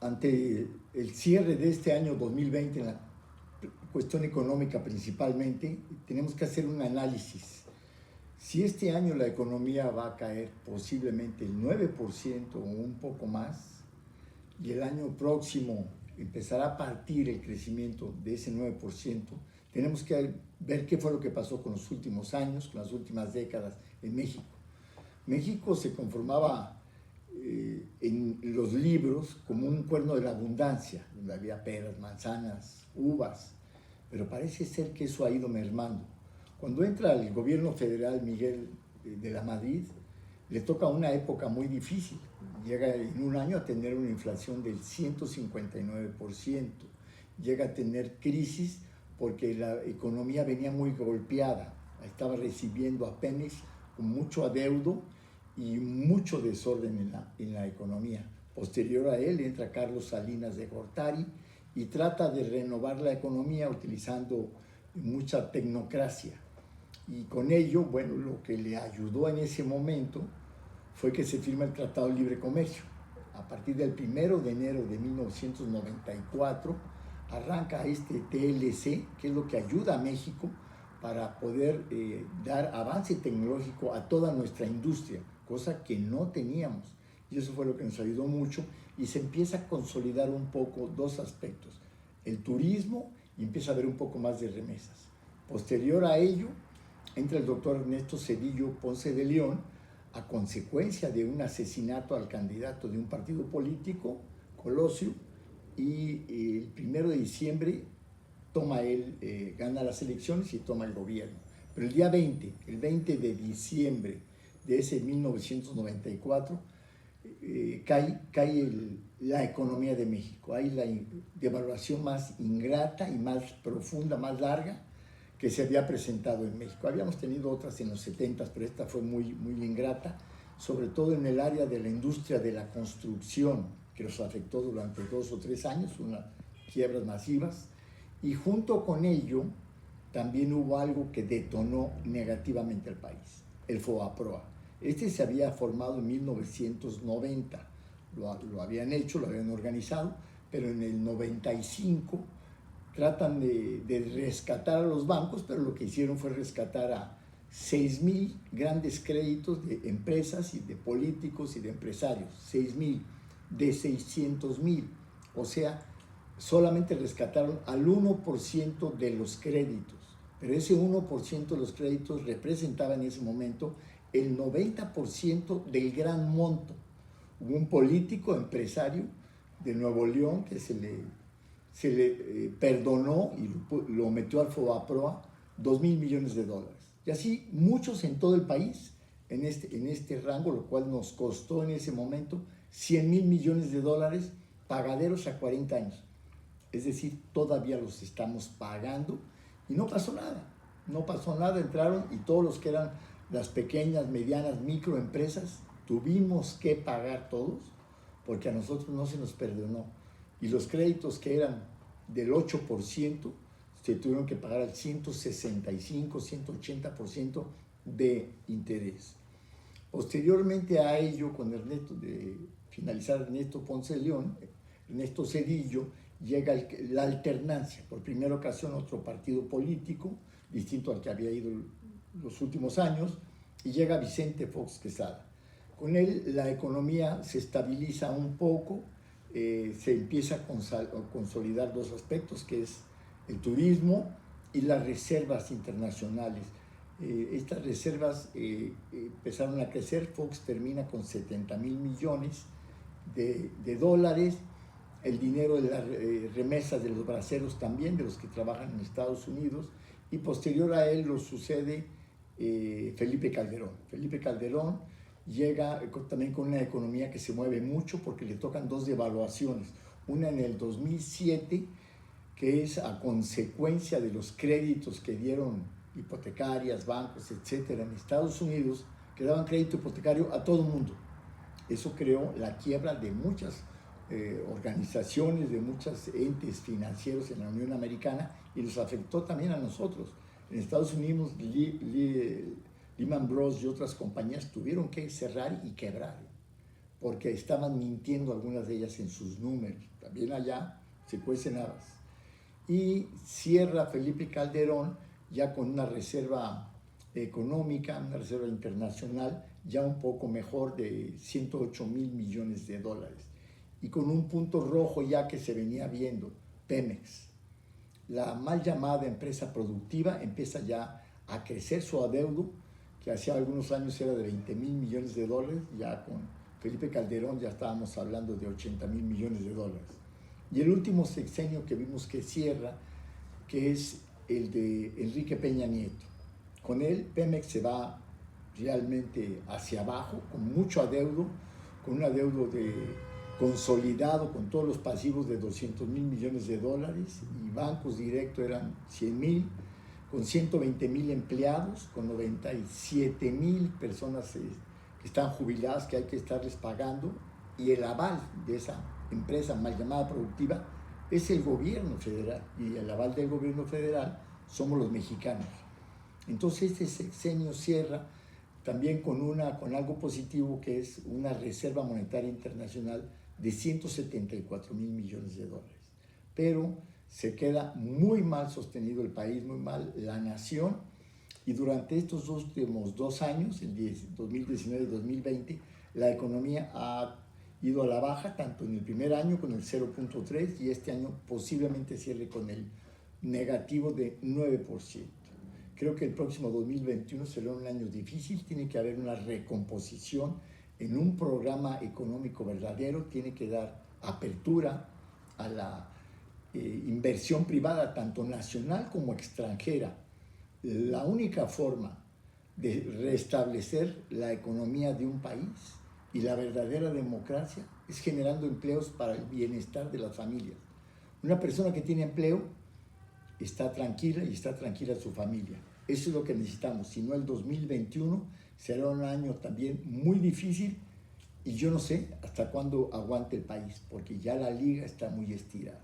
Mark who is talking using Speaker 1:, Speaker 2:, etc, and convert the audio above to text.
Speaker 1: ante el cierre de este año 2020 en la cuestión económica principalmente, tenemos que hacer un análisis. Si este año la economía va a caer posiblemente el 9% o un poco más, y el año próximo empezará a partir el crecimiento de ese 9%, tenemos que ver qué fue lo que pasó con los últimos años, con las últimas décadas en México. México se conformaba en los libros como un cuerno de la abundancia, donde había peras, manzanas, uvas, pero parece ser que eso ha ido mermando. Cuando entra el gobierno federal Miguel de la Madrid, le toca una época muy difícil. Llega en un año a tener una inflación del 159%, llega a tener crisis porque la economía venía muy golpeada, estaba recibiendo a Pemex con mucho adeudo y mucho desorden en la economía. Posterior a él entra Carlos Salinas de Gortari y trata de renovar la economía utilizando mucha tecnocracia. Y con ello, bueno, lo que le ayudó en ese momento fue que se firma el Tratado de Libre Comercio. A partir del 1 de enero de 1994 arranca este TLC, que es lo que ayuda a México para poder dar avance tecnológico a toda nuestra industria, cosa que no teníamos. Y eso fue lo que nos ayudó mucho y se empieza a consolidar un poco dos aspectos, el turismo y empieza a haber un poco más de remesas. Posterior a ello, entra el doctor Ernesto Zedillo Ponce de León a consecuencia de un asesinato al candidato de un partido político, Colosio, y el 1 de diciembre toma él, gana las elecciones y toma el gobierno. Pero el día 20, el 20 de diciembre de ese 1994, cae la economía de México. Hay la devaluación más ingrata y más profunda, más larga que se había presentado en México. Habíamos tenido otras en los 70, pero esta fue muy, muy ingrata, sobre todo en el área de la industria de la construcción, que nos afectó durante 2 o 3 años, unas quiebras masivas, y junto con ello también hubo algo que detonó negativamente al país, el FOBAPROA. Este se había formado en 1990, lo habían hecho, lo habían organizado, pero en el 95 tratan de rescatar a los bancos, pero lo que hicieron fue rescatar a 6,000 grandes créditos de empresas y de políticos y de empresarios, 6,000 de 600,000, o sea, solamente rescataron al 1% de los créditos, pero ese 1% de los créditos representaba en ese momento el 90% del gran monto. Hubo un político empresario de Nuevo León que se le perdonó y lo metió al FOBAPROA $2,000 millones. Y así muchos en todo el país en este rango, lo cual nos costó en ese momento $100,000 millones, pagaderos a 40 años. Es decir, todavía los estamos pagando y no pasó nada. No pasó nada, entraron y todos los que eran las pequeñas, medianas, microempresas, tuvimos que pagar todos porque a nosotros no se nos perdonó. Y los créditos que eran del 8% se tuvieron que pagar al 165, 180% de interés. Posteriormente a ello, con finalizar Ernesto Ponce de León, Ernesto Zedillo, llega la alternancia, por primera ocasión otro partido político, distinto al que había ido los últimos años, y llega Vicente Fox Quesada. Con él la economía se estabiliza un poco, se empieza a consolidar dos aspectos, que es el turismo y las reservas internacionales. Estas reservas empezaron a crecer. Fox termina con 70,000 millones de dólares, el dinero de las remesas de los braceros también, de los que trabajan en Estados Unidos, y posterior a él lo sucede Felipe Calderón. Felipe Calderón llega también con una economía que se mueve mucho porque le tocan dos devaluaciones, una en el 2007, que es a consecuencia de los créditos que dieron hipotecarias, bancos, etcétera, en Estados Unidos, que daban crédito hipotecario a todo el mundo. Eso creó la quiebra de muchas organizaciones, de muchos entes financieros en la Unión Americana y nos afectó también a nosotros. En Estados Unidos, Lehman Bros. Y otras compañías tuvieron que cerrar y quebrar porque estaban mintiendo algunas de ellas en sus números. También allá se cuecen habas. Y cierra Felipe Calderón ya con una reserva económica, una reserva internacional ya un poco mejor de 108,000 millones de dólares. Y con un punto rojo ya que se venía viendo, Pemex. La mal llamada empresa productiva empieza ya a crecer su adeudo, que hace algunos años era de 20,000 millones de dólares, ya con Felipe Calderón ya estábamos hablando de 80,000 millones de dólares. Y el último sexenio que vimos que cierra, que es el de Enrique Peña Nieto. Con él, Pemex se va realmente hacia abajo, con mucho adeudo, con un adeudo consolidado con todos los pasivos de 200,000 millones de dólares, y bancos directos eran 100,000, con 120,000 empleados, con 97,000 personas que están jubiladas, que hay que estarles pagando, y el aval de esa empresa mal llamada productiva es el gobierno federal, y el aval del gobierno federal somos los mexicanos. Entonces este sexenio cierra también con algo positivo, que es una reserva monetaria internacional de 174,000 millones de dólares. Pero se queda muy mal sostenido el país, muy mal la nación, y durante estos últimos 2 años, el 2019 y 2020, la economía ha ido a la baja, tanto en el primer año con el 0.3 y este año posiblemente cierre con el negativo de 9%. Creo que el próximo 2021 será un año difícil, tiene que haber una recomposición en un programa económico verdadero, tiene que dar apertura a la inversión privada, tanto nacional como extranjera. La única forma de restablecer la economía de un país y la verdadera democracia es generando empleos para el bienestar de las familias. Una persona que tiene empleo está tranquila y está tranquila su familia. Eso es lo que necesitamos. Si no, el 2021 será un año también muy difícil, y yo no sé hasta cuándo aguante el país, porque ya la liga está muy estirada.